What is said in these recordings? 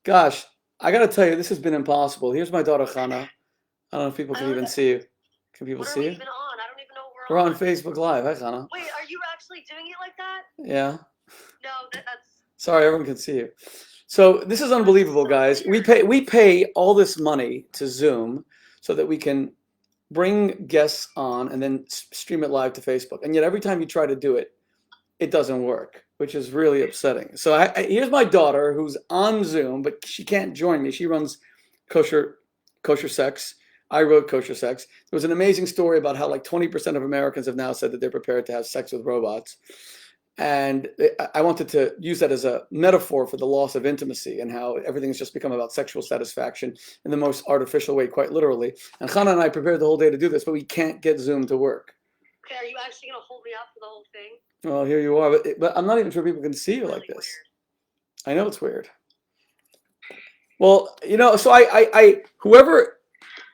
Gosh, I gotta tell you, this has been impossible. Here's my daughter Chana. I don't know if people I can don't. even see you. Can people What are see we you? even on? I don't even know what We're we're on on. Facebook Live. Hi, Chana. Wait, are you actually doing it like that? Yeah. No, that's Sorry, everyone can see you. So this is that's unbelievable, so guys. We weird. pay all this money to Zoom so that we can bring guests on and then stream it live to Facebook. And yet every time you try to do it, it doesn't work, which is really upsetting. So here's my daughter who's on Zoom, but she can't join me. She runs kosher kosher sex. I wrote kosher sex. There was an amazing story about how like 20% of Americans have now said that they're prepared to have sex with robots. And I wanted to use that as a metaphor for the loss of intimacy and how everything's just become about sexual satisfaction in the most artificial way, quite literally. And Chana and I prepared the whole day to do this, but we can't get Zoom to work. Okay, are you actually gonna hold me up for the whole thing? Well, here you are, but I'm not even sure people can see you like Really this. weird. I know it's weird. Well, so whoever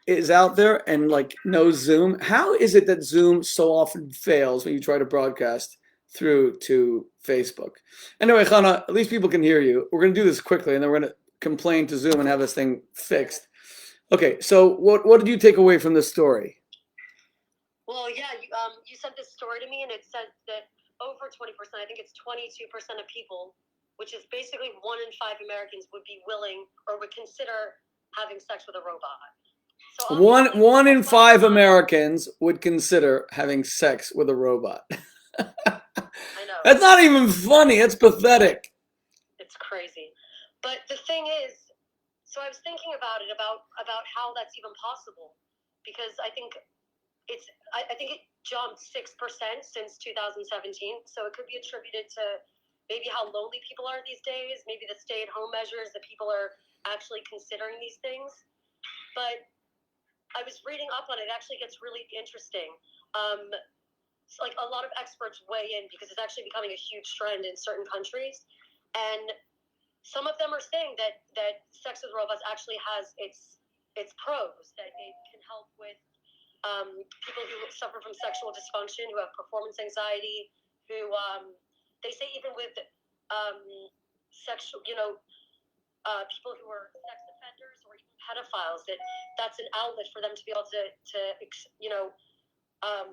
is out there and like knows Zoom, how is it that Zoom so often fails when you try to broadcast through to Facebook? Anyway, Chana, at least people can hear you. We're gonna do this quickly, and then we're gonna complain to Zoom and have this thing fixed. Okay, so what did you take away from this story? Well, yeah, you sent this story to me, and it said that over 20%, I think it's 22% of people, which is basically 1 in 5 Americans, would be willing or would consider having sex with a robot. So obviously, One in robots are five not. Americans would consider having sex with a robot. I know That's not even funny. That's pathetic. it's crazy, but the thing is, so I was thinking about it about how that's even possible, because I think it jumped 6% since 2017. So it could be attributed to maybe how lonely people are these days, maybe the stay-at-home measures that people are actually considering these things. But I was reading up on it. It actually gets really interesting. It's like a lot of experts weigh in because it's actually becoming a huge trend in certain countries, and some of them are saying that sex with robots actually has its pros. That it can help with people who suffer from sexual dysfunction, who have performance anxiety, who they say even with sexual, people who are sex offenders or even pedophiles, that's an outlet for them to be able to um,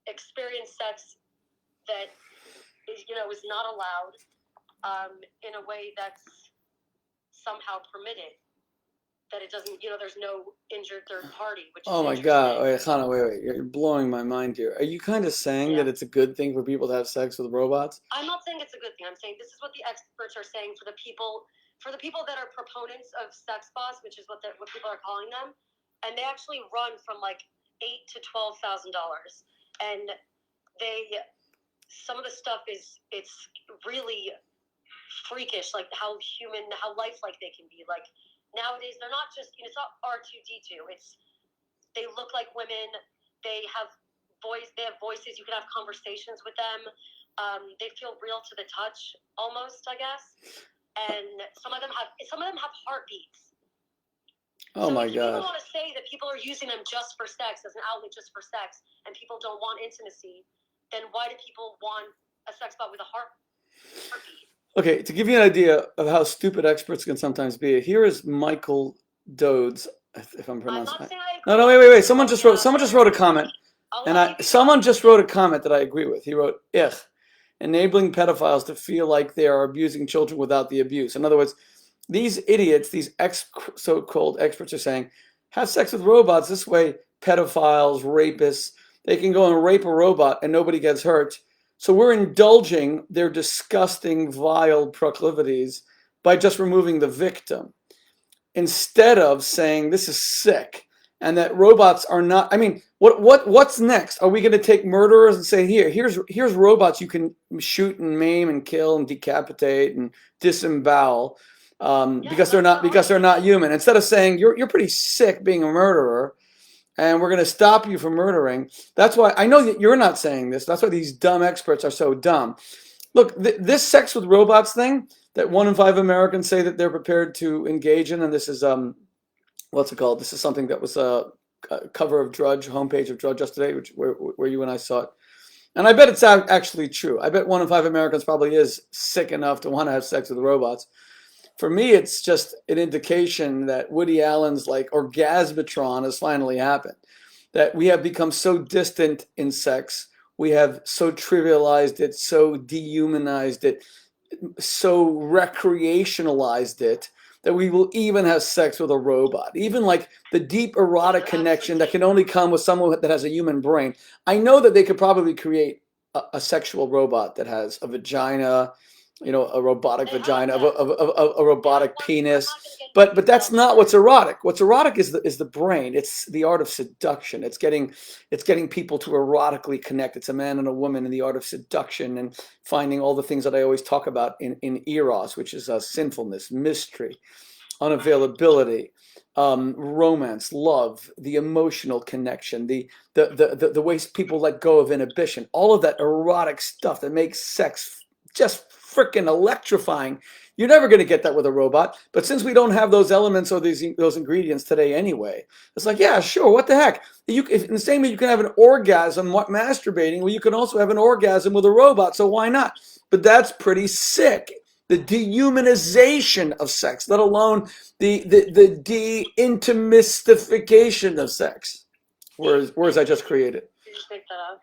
experience sex that is not allowed in a way that's somehow permitted. That it doesn't, there's no injured third party, which is Oh my God. interesting. Wait, Hannah, wait. You're blowing my mind here. Are you kind of saying that Yeah. it's a good thing for people to have sex with robots? I'm not saying it's a good thing. I'm saying this is what the experts are saying for the people that are proponents of sex bots, which is what people are calling them, and they actually run from like $8,000 to $12,000, and they some of the stuff it's really freakish, like how lifelike they can be. Like nowadays, they're not just it's not R2D2. They look like women. They have They have voices. You can have conversations with them. They feel real to the touch, almost, I guess. And some of them have heartbeats. Oh So my if you even God. want to say that people are using them just for sex, as an outlet just for sex, and people don't want intimacy, then why do people want a sex bot with a heartbeat? Okay, to give you an idea of how stupid experts can sometimes be, here is Michael Dodes, if I'm I'm pronouncing not it. saying I No, agree. no, I'm wait. just Someone throwing just it wrote. out Someone just there. wrote a comment, I'll and let you keep someone talking. just wrote a comment that I agree with. He wrote, "Ich, enabling pedophiles to feel like they are abusing children without the abuse." In other words, these idiots, these so-called experts, are saying, "Have sex with robots this way." Pedophiles, rapists, they can go and rape a robot and nobody gets hurt. So we're indulging their disgusting, vile proclivities by just removing the victim instead of saying this is sick and that robots are not. I mean, what's next? Are we going to take murderers and say here's robots you can shoot and maim and kill and decapitate and disembowel Yeah, because they're that's not the argument. human, instead of saying you're pretty sick being a murderer and we're going to stop you from murdering. That's why I know that you're not saying this. That's why these dumb experts are so dumb. Look, this sex with robots thing that 1 in 5 Americans say that they're prepared to engage in, and this is what's it called? This is something that was a cover of Drudge, homepage of Drudge just today, where you and I saw it. And I bet it's actually true. I bet 1 in 5 Americans probably is sick enough to want to have sex with robots. For me, it's just an indication that Woody Allen's like orgasmatron has finally happened. That we have become so distant in sex, we have so trivialized it, so dehumanized it, so recreationalized it that we will even have sex with a robot. Even like the deep erotic connection that can only come with someone that has a human brain. I know that they could probably create a sexual robot that has a vagina, a robotic vagina, a robotic penis. But that's not what's erotic. What's erotic is the brain. It's the art of seduction. It's getting people to erotically connect. It's a man and a woman in the art of seduction and finding all the things that I always talk about in eros, which is sinfulness, mystery, unavailability, romance, love, the emotional connection, the ways people let go of inhibition, all of that erotic stuff that makes sex just freaking electrifying. You're never going to get that with a robot. But since we don't have those elements or those ingredients today anyway, it's like, yeah, sure, what the heck? In the same way you can have an orgasm masturbating, well, you can also have an orgasm with a robot. So why not? But that's pretty sick. The dehumanization of sex, let alone the de-intimistification of sex. Words I just created. Did you pick that up?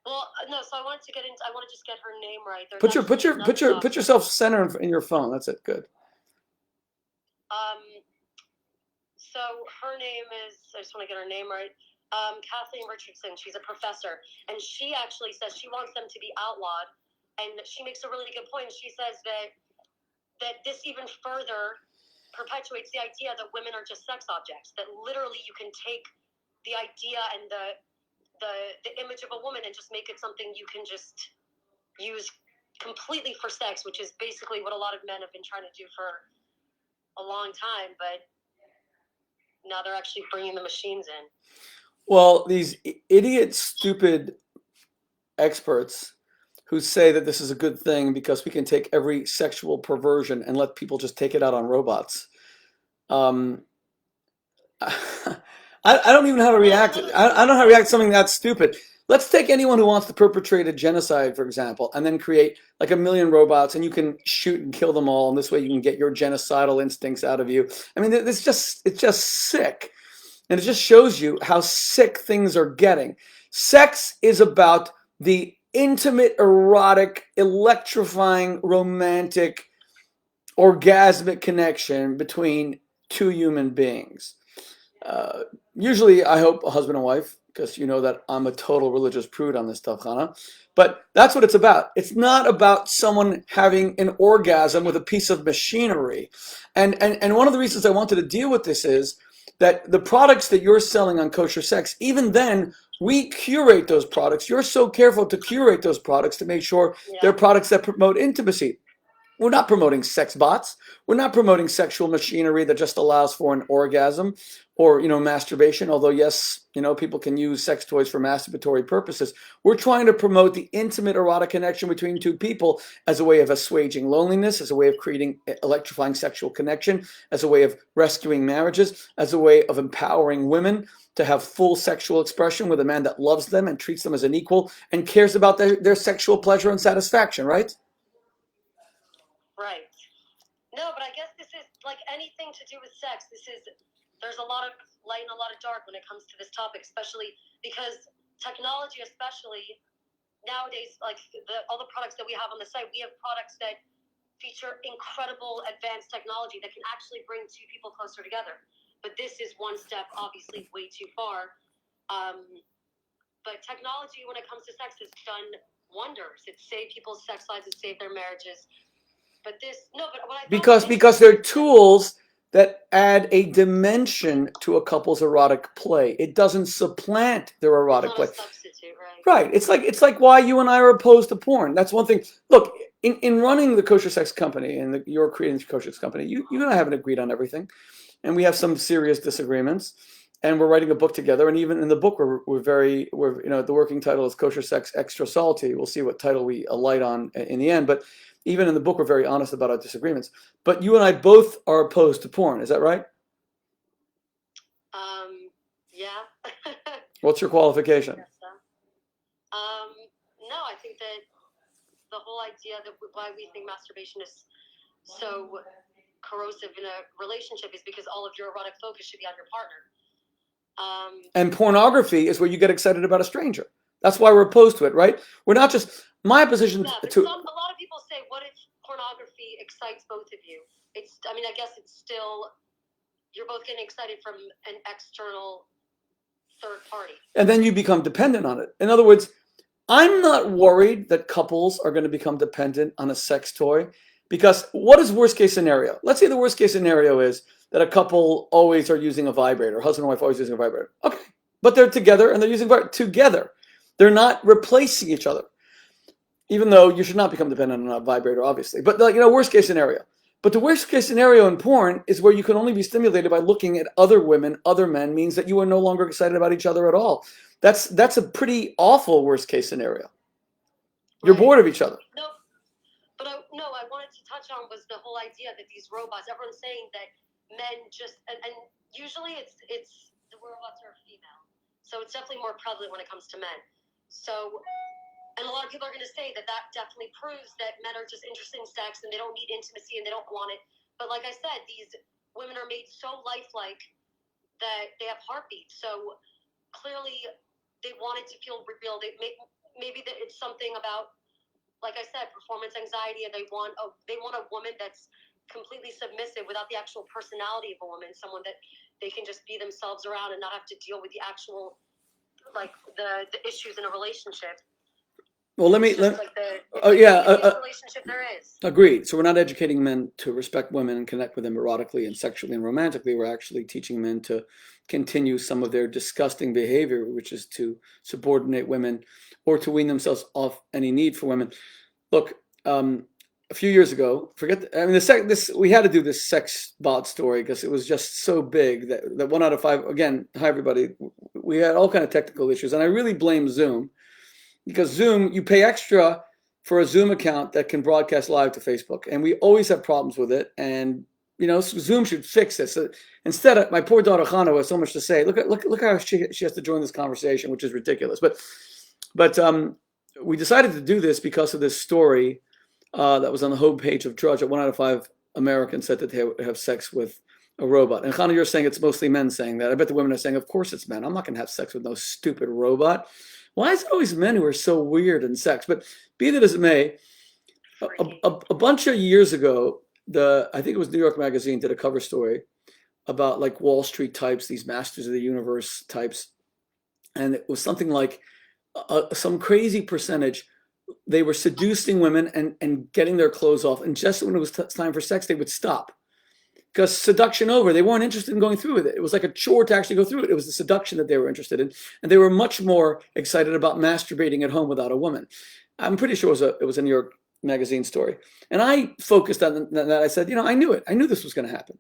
Well, no. So I wanted to get into. I want to just get her name right. Put yourself center in your phone. That's it. Good. So her name is. I just want to get her name right. Kathleen Richardson. She's a professor, and she actually says she wants them to be outlawed. And she makes a really good point. She says that this even further perpetuates the idea that women are just sex objects. That literally you can take the idea and the image of a woman and just make it something you can just use completely for sex, which is basically what a lot of men have been trying to do for a long time. But now they're actually bringing the machines in. Well, these idiot, stupid experts who say that this is a good thing because we can take every sexual perversion and let people just take it out on robots. I don't even know how to react. I don't know how to react to something that stupid. Let's take anyone who wants to perpetrate a genocide, for example, and then create like 1 million robots, and you can shoot and kill them all, and this way you can get your genocidal instincts out of you. I mean, it's just sick, and it just shows you how sick things are getting. Sex is about the intimate, erotic, electrifying, romantic, orgasmic connection between two human beings. Usually, I hope a husband and wife, because you know that I'm a total religious prude on this stuff, Hannah. But that's what it's about. It's not about someone having an orgasm with a piece of machinery. And one of the reasons I wanted to deal with this is that the products that you're selling on Kosher Sex, even then, we curate those products. You're so careful to curate those products to make sure they're products that promote intimacy. We're not promoting sex bots. We're not promoting sexual machinery that just allows for an orgasm or, masturbation. Although, yes, people can use sex toys for masturbatory purposes. We're trying to promote the intimate erotic connection between two people as a way of assuaging loneliness, as a way of creating electrifying sexual connection, as a way of rescuing marriages, as a way of empowering women to have full sexual expression with a man that loves them and treats them as an equal and cares about their sexual pleasure and satisfaction, right? Right. No, but I guess this is like anything to do with sex. There's a lot of light and a lot of dark when it comes to this topic, especially because technology, especially nowadays, like all the products that we have on the site, we have products that feature incredible advanced technology that can actually bring two people closer together. But this is one step, obviously, way too far. But technology, when it comes to sex, has done wonders. It's saved people's sex lives. It's saved their marriages. But because they're tools that add a dimension to a couple's erotic play. It doesn't supplant their erotic play. It's not a substitute, right? Right. It's like why you and I are opposed to porn. That's one thing. Look, in running the Kosher Sex Company and you're creating the Kosher Sex Company, you and I haven't agreed on everything, and we have some serious disagreements. And we're writing a book together, and even in the book, we're the working title is Kosher Sex Extra Salty. We'll see what title we alight on in the end, but even in the book, we're very honest about our disagreements. But you and I both are opposed to porn. Is that right? Yeah. What's your qualification? Yes, no, I think that the whole idea that why we think masturbation is so corrosive in a relationship is because all of your erotic focus should be on your partner. And pornography is where you get excited about a stranger. That's why we're opposed to it, right? We're not just my position Yeah, but to. a lot of people say, what if pornography excites both of you? I mean, I guess it's still, you're both getting excited from an external third party. And then you become dependent on it. In other words, I'm not worried that couples are going to become dependent on a sex toy, because what is worst case scenario? Let's say the worst case scenario is that a couple always are using a vibrator, husband and wife always using a vibrator. Okay, but they're together and they're using together. They're not replacing each other, even though you should not become dependent on a vibrator, obviously. But worst case scenario. But the worst case scenario in porn is where you can only be stimulated by looking at other women, other men, means that you are no longer excited about each other at all. That's a pretty awful worst case scenario. You're bored of each other. No, but I wanted to touch on was the whole idea that these robots, everyone's saying that men just, and usually it's the robots are female. So it's definitely more prevalent when it comes to men. So, and a lot of people are going to say that definitely proves that men are just interested in sex and they don't need intimacy and they don't want it. But like I said, these women are made so lifelike that they have heartbeats. So clearly they want it to feel real. Maybe that it's something about, like I said, performance anxiety, and they want a woman that's completely submissive without the actual personality of a woman, someone that they can just be themselves around and not have to deal with the actual, like the issues in a relationship. Well, relationship there is. Agreed. So we're not educating men to respect women and connect with them erotically and sexually and romantically. We're actually teaching men to continue some of their disgusting behavior, which is to subordinate women or to wean themselves off any need for women. Look, a few years ago, we had to do this sex bot story because it was just so big that 1 out of 5. Again, hi everybody. We had all kind of technical issues, and I really blame Zoom. Because Zoom, you pay extra for a Zoom account that can broadcast live to Facebook. And we always have problems with it. And, Zoom should fix this. So instead, my poor daughter Hannah has so much to say. Look how she has to join this conversation, which is ridiculous. But we decided to do this because of this story that was on the homepage of Drudge, that 1 out of 5 Americans said that they would have sex with a robot. And Hannah, you're saying it's mostly men saying that. I bet the women are saying, of course it's men. I'm not going to have sex with no stupid robot. Why is it always men who are so weird in sex? But be that as it may, a bunch of years ago, I think it was New York Magazine did a cover story about like Wall Street types, these masters of the universe types. And it was something like some crazy percentage. They were seducing women and getting their clothes off. And just when it was time for sex, they would stop. Because seduction over, they weren't interested in going through with it. It was like a chore to actually go through it. It was the seduction that they were interested in. And they were much more excited about masturbating at home without a woman. I'm pretty sure it was a New York Magazine story. And I focused on that. I said, I knew it. I knew this was going to happen.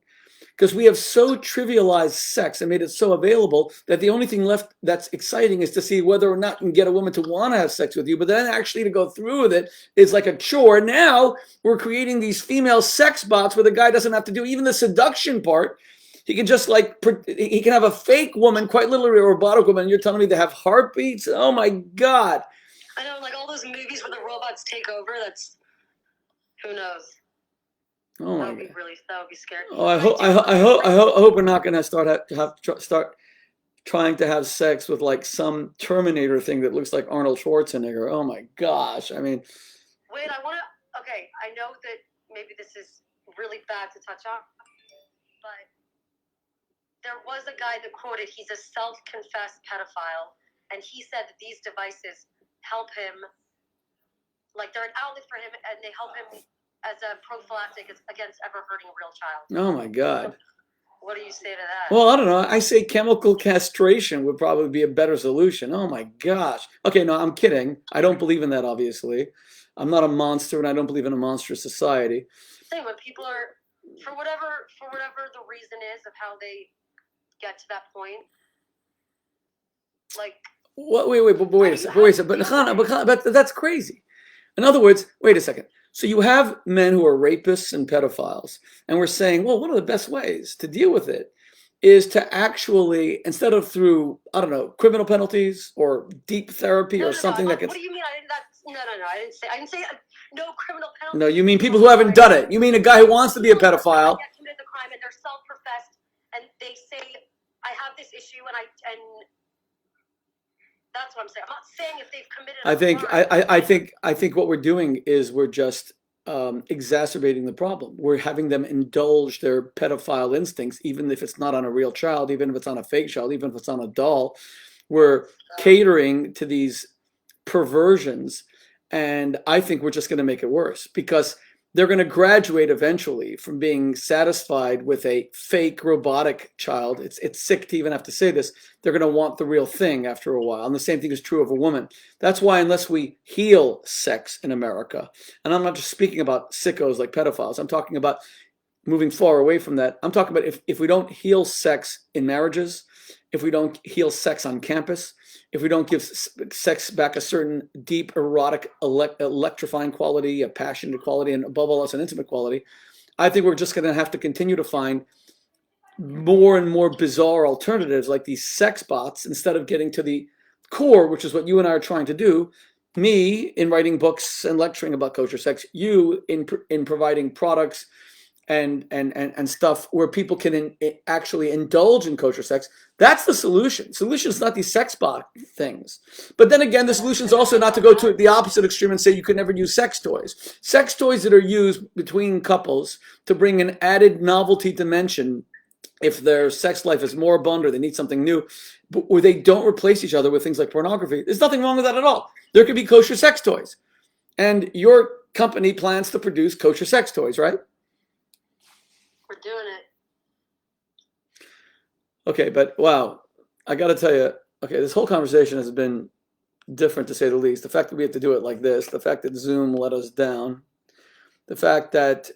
Because we have so trivialized sex and made it so available that the only thing left that's exciting is to see whether or not you can get a woman to want to have sex with you. But then actually to go through with it is like a chore. Now we're creating these female sex bots where the guy doesn't have to do even the seduction part. He can just he can have a fake woman, quite literally a robotic woman. And you're telling me they have heartbeats? Oh my God. I know, like all those movies where the robots take over, who knows? Oh my God. That would be scary. Oh, I hope we're not going to start trying to have sex with like some Terminator thing that looks like Arnold Schwarzenegger. Oh my gosh! I mean, wait, okay, I know that maybe this is really bad to touch on, but there was a guy that quoted, he's a self-confessed pedophile, and he said that these devices help him, like they're an outlet for him, and they help him as a prophylactic against ever hurting a real child. Oh my God. What do you say to that? Well, I don't know. I say chemical castration would probably be a better solution. Oh my gosh. Okay, no, I'm kidding. I don't believe in that, obviously. I'm not a monster, and I don't believe in a monstrous society. Same, when people are, for whatever the reason is of how they get to that point, like. Wait a second. But that's crazy. In other words, wait a second. So you have men who are rapists and pedophiles, and we're saying, well, one of the best ways to deal with it is to actually, instead of through, I don't know, criminal penalties or deep therapy or something that can. What do you mean? I didn't say. no criminal penalty. No, you mean people who haven't done it. You mean a guy who wants to be a pedophile. Yet committed the crime, and they're self-professed, and they say, "I have this issue," and that's what I'm saying. I'm not saying if they've committed a crime. I think what we're doing is we're just exacerbating the problem. We're having them indulge their pedophile instincts, even if it's not on a real child, even if it's on a fake child, even if it's on a doll. We're catering to these perversions, and I think we're just going to make it worse, because they're going to graduate eventually from being satisfied with a fake robotic child. It's sick to even have to say this. They're going to want the real thing after a while. And the same thing is true of a woman. That's why unless we heal sex in America, and I'm not just speaking about sickos like pedophiles, I'm talking about moving far away from that. I'm talking about if we don't heal sex in marriages, if we don't heal sex on campus, if we don't give sex back a certain deep, erotic, electrifying quality, a passionate quality, and above all else, an intimate quality, I think we're just going to have to continue to find more and more bizarre alternatives like these sex bots, instead of getting to the core, which is what you and I are trying to do. Me in writing books and lecturing about kosher sex, you in providing products and stuff where people can actually indulge in kosher sex. That's the solution. Solution is not these sex bot things. But then again, the solution is also not to go to the opposite extreme and say you can never use sex toys. Sex toys that are used between couples to bring an added novelty dimension if their sex life is moribund or they need something new, or they don't replace each other with things like pornography. There's nothing wrong with that at all. There could be kosher sex toys. And your company plans to produce kosher sex toys, right? We're doing it. Okay, but wow, I got to tell you, okay, this whole conversation has been different to say the least. The fact that we have to do it like this, the fact that Zoom let us down, the fact that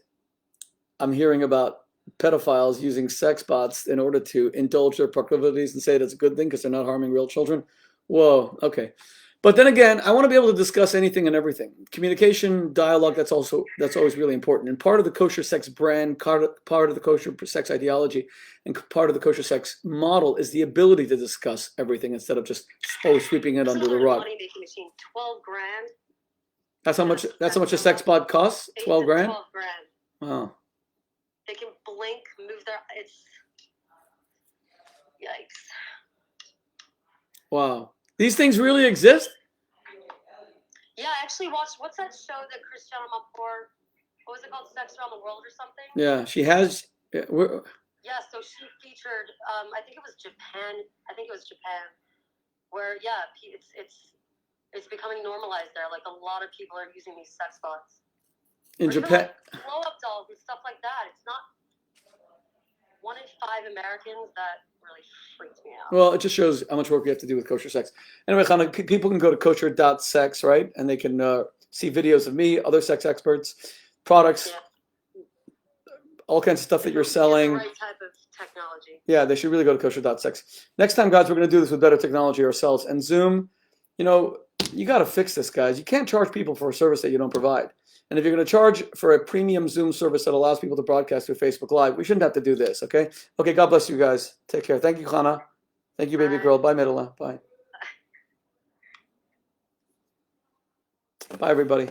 I'm hearing about pedophiles using sex bots in order to indulge their proclivities and say that's a good thing because they're not harming real children. Whoa, okay. But then again, I want to be able to discuss anything and everything. Communication, dialogue, that's always really important. And part of the kosher sex brand, part of the kosher sex ideology, and part of the kosher sex model is the ability to discuss everything instead of just sweeping it under the rug. Money making machine, $12,000. That's how much a sex bot costs? 12 grand? 12 grand. Wow. They can blink, move it's yikes. Wow. These things really exist? Yeah, I actually watched, what's that show that Christiana Mapor, what was it called, Sex Around the World or something? Yeah, she has. Yeah, so she featured, I think it was Japan, where, yeah, it's becoming normalized there. Like, a lot of people are using these sex bots. In Japan? Like blow-up dolls and stuff like that. It's not 1 in 5 Americans. That really freaks me out. Well, it just shows how much work we have to do with kosher sex. Anyway, Chana, people can go to kosher.sex, right? And they can see videos of me, other sex experts, products, all kinds of stuff that you're selling. The right type of technology. Yeah, they should really go to kosher.sex. Next time, guys, we're going to do this with better technology ourselves. And Zoom, you got to fix this, guys. You can't charge people for a service that you don't provide. And if you're going to charge for a premium Zoom service that allows people to broadcast through Facebook Live, we shouldn't have to do this, okay? Okay, God bless you guys. Take care. Thank you, Chana. Thank you, baby girl. Bye, Medela. Bye. Bye, everybody.